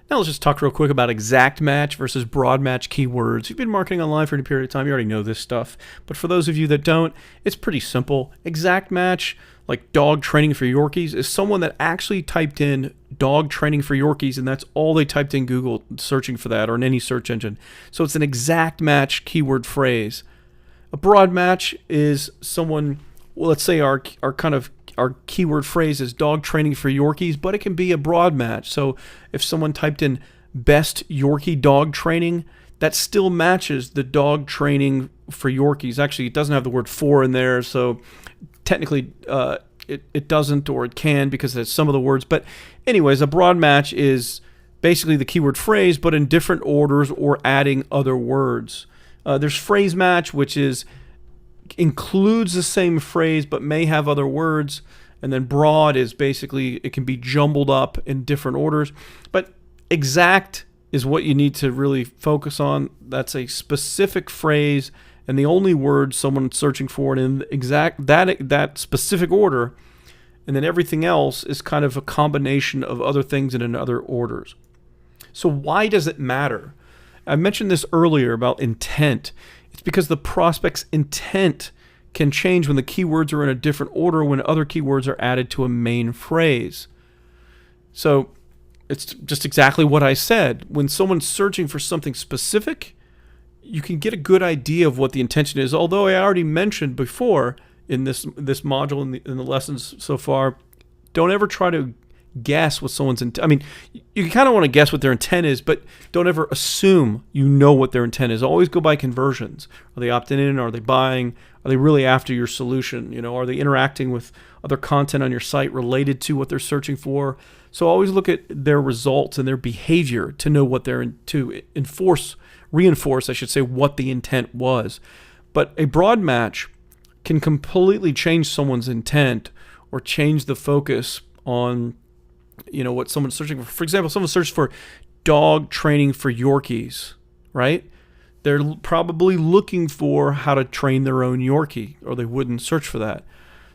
Now let's just talk real quick about exact match versus broad match keywords. If you've been marketing online for any period of time, you already know this stuff. But for those of you that don't, it's pretty simple. Exact match, like dog training for Yorkies, is someone that actually typed in dog training for Yorkies, and that's all they typed in Google searching for that or in any search engine. So it's an exact match keyword phrase. A broad match is someone, well, let's say our keyword phrase is dog training for Yorkies, but it can be a broad match. So if someone typed in best Yorkie dog training, that still matches the dog training for Yorkies. Actually, it doesn't have the word for in there, so technically it doesn't, or it can because it has some of the words. But anyways, a broad match is basically the keyword phrase, but in different orders or adding other words. There's phrase match, which includes the same phrase but may have other words. And then broad is basically, it can be jumbled up in different orders. But exact is what you need to really focus on. That's a specific phrase and the only word someone's searching for, and in exact that specific order. And then everything else is kind of a combination of other things and in other orders. So why does it matter? I mentioned this earlier about intent. It's because the prospect's intent can change when the keywords are in a different order when other keywords are added to a main phrase. So it's just exactly what I said. When someone's searching for something specific, you can get a good idea of what the intention is. Although I already mentioned before in this module in the lessons so far, don't ever try to guess what someone's intent. I mean, you kind of want to guess what their intent is, but don't ever assume you know what their intent is. Always go by conversions. Are they opting in? Are they buying? Are they really after your solution? Are they interacting with other content on your site related to what they're searching for? So always look at their results and their behavior to know what they're to reinforce, I should say, what the intent was. But a broad match can completely change someone's intent or change the focus on what someone's searching for. For example, someone searched for dog training for Yorkies, right? They're probably looking for how to train their own Yorkie, or they wouldn't search for that.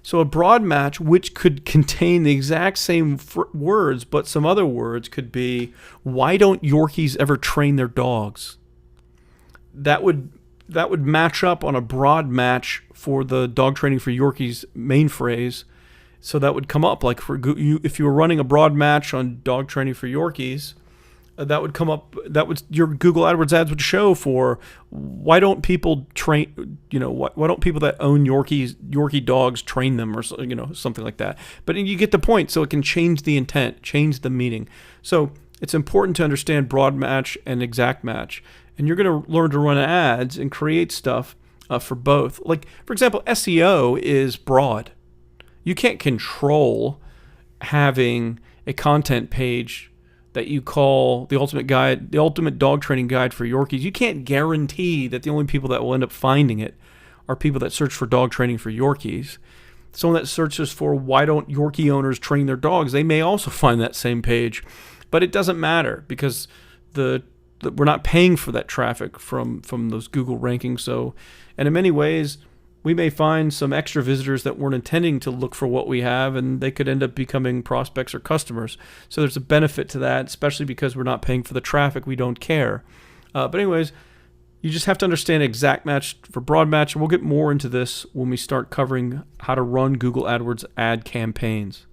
So a broad match, which could contain the exact same words, but some other words, could be, why don't Yorkies ever train their dogs? That would match up on a broad match for the dog training for Yorkies main phrase. So that would come up, like if you were running a broad match on dog training for Yorkies, that would come up. Your Google AdWords ads would show for why don't people train? Why don't people that own Yorkie dogs train them, or something like that. But you get the point. So it can change the intent, change the meaning. So it's important to understand broad match and exact match, and you're going to learn to run ads and create stuff for both. Like for example, SEO is broad. You can't control having a content page that you call the ultimate dog training guide for Yorkies. You can't guarantee that the only people that will end up finding it are people that search for dog training for Yorkies. Someone that searches for why don't Yorkie owners train their dogs, they may also find that same page. But it doesn't matter because we're not paying for that traffic from those Google rankings. So, and in many ways, we may find some extra visitors that weren't intending to look for what we have, and they could end up becoming prospects or customers. So there's a benefit to that, especially because we're not paying for the traffic. We don't care. But anyways, you just have to understand exact match for broad match, and we'll get more into this when we start covering how to run Google AdWords ad campaigns.